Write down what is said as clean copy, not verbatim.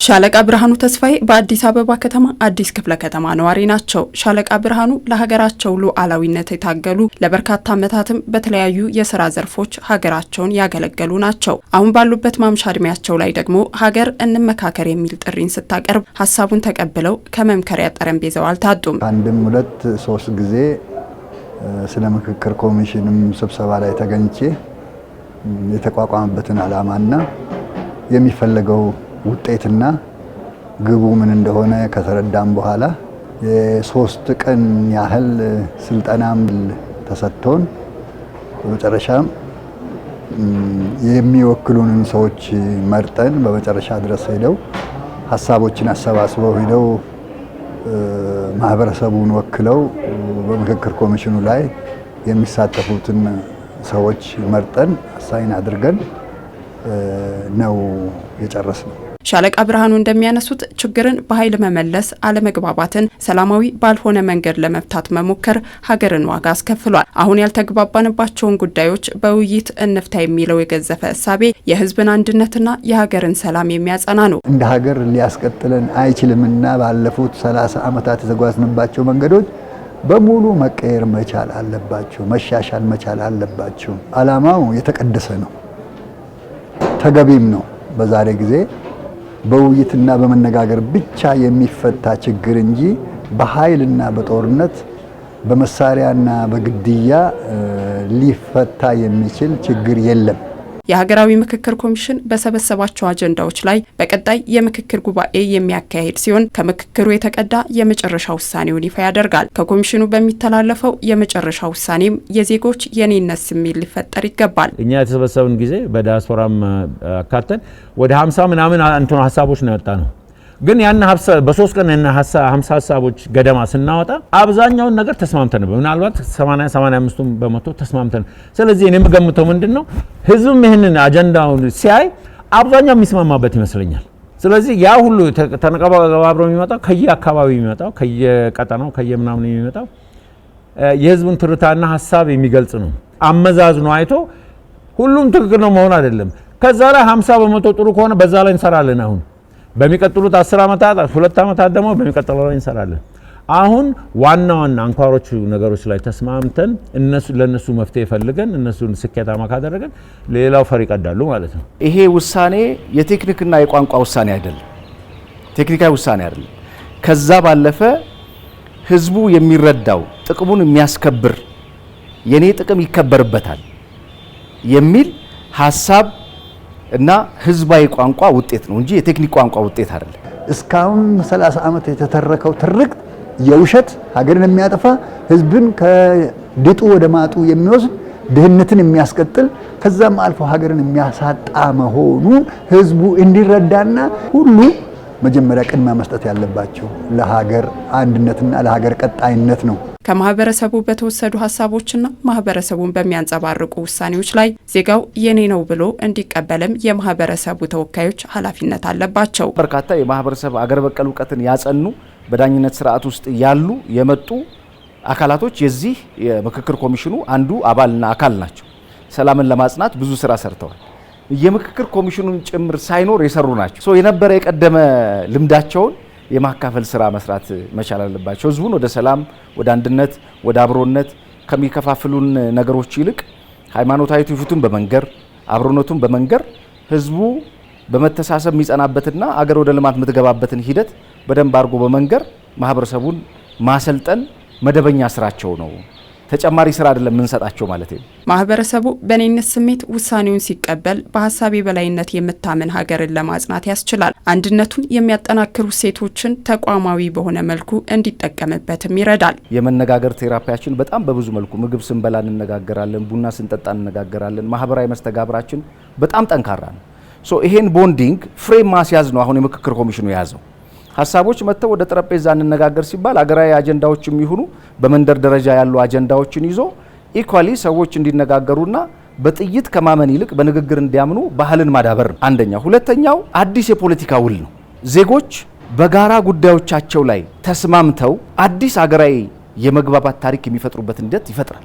ሻለቃ ብርሃኑ ተስፋዬ በአዲስ አበባ ከተማ አዲስ ክፍለ ከተማ ነዋሪ ናቸው። ሻለቃ ብርሃኑ ለሀገራቸው ሉዓላዊነት የታገሉ ለበርካታ ዓመታትም በተለያዩ የሥራ ዘርፎች ሀገራቸውን ያገለገሉ ናቸው። አሁን ባሉበት ማምሻ ዕድሜያቸው ላይ ደግሞ ሀገር እንመካከር የሚል ጥሪን ስታቀርብ ሀሳቡን ተቀብለው ከመምከሪያ ጠረጴዛው አልታጡም። አንድም ሁለት ሶስት ጊዜ ስለ ምክክር ኮሚሽንም ስብሰባ ላይ ተገኝቼ የተቋቋመበትን ዓላማና የሚፈልገው ውጤትና ግቡ ምን እንደሆነ ከተረዳም በኋላ የሶስት ቀን ያህል ስልጠናም ተሰጥቶን በመጨረሻም የሚወክሉንን ሰዎች መርጠን በመጨረሻ ድረስ ሄደው ሀሳቦችን አሰባስበው ሄደው ማህበረሰቡን ወክለው በምክክር ኮሚሽኑ ላይ የሚሳተፉትን ሰዎች መርጠን አሳይን አድርገን ነው የጨረስነው። ሻለቃ ብርሃኑ እንደሚያነሱት ችግርን በኃይል መመለስ፣ አለመግባባትን ሰላማዊ ባልሆነ መንገድ ለመፍታት መሞከር ሀገርን ዋጋ አስከፍሏል። አሁን ያልተግባባንባቸውን ጉዳዮች በውይይት እንፍታ የሚለው የገዘፈ እሳቤ የሕዝብን አንድነትና የሀገርን ሰላም የሚያጸና ነው። እንደ ሀገር ሊያስቀጥለን አይችልምና ባለፉት 30 ዓመታት የተጓዝንባቸው መንገዶች በሙሉ መቀየር መቻል አለባቸው፣ መሻሻል መቻል አለባቸው። ዓላማው የተቀደሰ ነው፣ ተገቢም ነው። በዛሬ ጊዜ በውይይትና በመነጋገር ብቻ የሚፈታ ችግር እንጂ በኃይልና በጦርነት በመሳሪያና በግድያ ሊፈታ የሚችል ችግር የለም። የሀገራዊ ምክክር ኮሚሽን በሰበሰባቸው አጀንዳዎች ላይ በቀጣይ የምክክር ጉባኤ የሚያካሄድ ሲሆን ከምክክሩ የተቀዳ የመጨረሻ ውሳኔውን ይፋ ያደርጋል። ከኮሚሽኑ በሚተላለፈው የመጨረሻ ውሳኔም የዜጎች የኔነት ስሜት ሊፈጠር ይገባል። እኛ የተሰበሰብን ጊዜ በዲያስፖራም አካተን ወደ 50 ምናምን ሀሳቦች ነው ያወጣነው። ግን ያን በሶስት ቀን እና 50 ሀሳቦች ገደማ ስናወጣ አብዛኛውን ነገር ተስማምተን ምናልባት 80-85 በመቶ ተስማምተን። ስለዚህ እኔ የምገምተው ምንድነው ህዝብም ይሄንን አጀንዳውን ሲያይ አብዛኛው የሚስማማበት ይመስለኛል። ስለዚህ ያ ሁሉ ተነቀባብሮ የሚመጣው ከየአካባቢው የሚመጣው ከየቀጠናው ከየምናምን የሚመጣው የህዝቡን ትርታና ሀሳብ የሚገልጽ ነው። አመዛዝኖ አይቶ ሁሉም ትክክል ነው መሆን አይደለም። ከዛ ላይ 50 በመቶ ጥሩ ከሆነ በዛ ላይ እንሰራለን። አሁን በሚቀጥሉት 10 ዓመታት 2 ዓመታት ደግሞ በሚቀጥለው ላይ እንሰራለን። አሁን ዋና አንኳሮቹ ነገሮች ላይ ተስማምተን ለነሱ መፍትሄ ፈልገን እነሱን ስኬታማ ካደረገን ሌላው ፈር ይቀዳሉ ማለት ነው። ይሄ ውሳኔ የቴክኒክና የቋንቋ ውሳኔ አይደለም፣ ቴክኒካዊ ውሳኔ አይደለም። ከዛ ባለፈ ህዝቡ የሚረዳው ጥቅሙን የሚያስከብር የኔ ጥቅም ይከበርበታል የሚል ሐሳብ እና ህዝባዊ ቋንቋ ውጤት ነው እንጂ የቴክኒክ ቋንቋ ውጤት አይደለም። እስካሁን 30 ዓመት የተተረከው ትርክት የውሸት ሀገርን የሚያጠፋ ህዝብን ከድጡ ወደ ማጡ የሚወስድ ድህነትን የሚያስቀጥል ከዛም አልፎ ሀገርን የሚያሳጣ መሆኑ ህዝቡ እንዲረዳና ሁሉ መጀመሪያ ቅድሚያ መስጠት ያለባቸው ለሀገር አንድነትና ለሀገር ቀጣይነት ነው። ከማህበረሰቡ በተወሰዱ ሀሳቦችና ማህበረሰቡን በሚያንጸባርቁ ውሳኔዎች ላይ ዜጋው የኔ ነው ብሎ እንዲቀበልም የማህበረሰቡ ተወካዮች ኃላፊነት አለባቸው። በርካታ የማህበረሰብ አገር በቀል እውቀትን ያጸኑ በዳኝነት ስርዓት ውስጥ ያሉ የመጡ አካላቶች የዚህ የምክክር ኮሚሽኑ አንዱ አባልና አካል ናቸው። ሰላምን ለማጽናት ብዙ ስራ ሰርተዋል። የምክክር ኮሚሽኑን ጭምር ሳይኖር የሰሩ ናቸው። የነበረ የቀደመ ልምዳቸውን የማካፈል ስራ መስራት መቻል አለባቸው። ህዝቡን ወደ ሰላም፣ ወደ አንድነት፣ ወደ አብሮነት ከሚከፋፍሉን ነገሮች ይልቅ ሃይማኖታዊ ትውፊቱን በመንገር አብሮነቱን በመንገር ህዝቡ በመተሳሰብ የሚጸናበትና አገር ወደ ልማት የምትገባበትን ሂደት በደንብ አድርጎ በመንገር ማህበረሰቡን ማሰልጠን መደበኛ ስራቸው ነው። ተጨማሪ ስራ አይደለም የምንሰጣቸው ማለት ነው። ማህበረሰቡ በኔነት ስሜት ውሳኔውን ሲቀበል በሀሳብ የበላይነት የምታምን ሀገርን ለማጽናት ያስችላል። አንድነቱን የሚያጠናክሩ ሴቶችን ተቋማዊ በሆነ መልኩ እንዲጠቀምበትም ይረዳል። የመነጋገር ቴራፒያችን በጣም በብዙ መልኩ ምግብ ስንበላ እንነጋገራለን፣ ቡና ስንጠጣ እንነጋገራለን። ማህበራዊ መስተጋብራችን በጣም ጠንካራ ነው። ይሄን ቦንዲንግ ፍሬም ማስያዝ ነው አሁን የምክክር ኮሚሽኑ የያዘው። ሀሳቦች መጥተው ወደ ጠረጴዛ እንነጋገር ሲባል አገራዊ አጀንዳዎችም ይሁኑ በመንደር ደረጃ ያሉ አጀንዳዎችን ይዞ ኢኳሊ ሰዎች እንዲነጋገሩና በጥይት ከማመን ይልቅ በንግግር እንዲያምኑ ባህልን ማዳበር ነው አንደኛው። ሁለተኛው አዲስ የፖለቲካ ውል ነው። ዜጎች በጋራ ጉዳዮቻቸው ላይ ተስማምተው አዲስ አገራዊ የመግባባት ታሪክ የሚፈጥሩበትን ሂደት ይፈጥራል።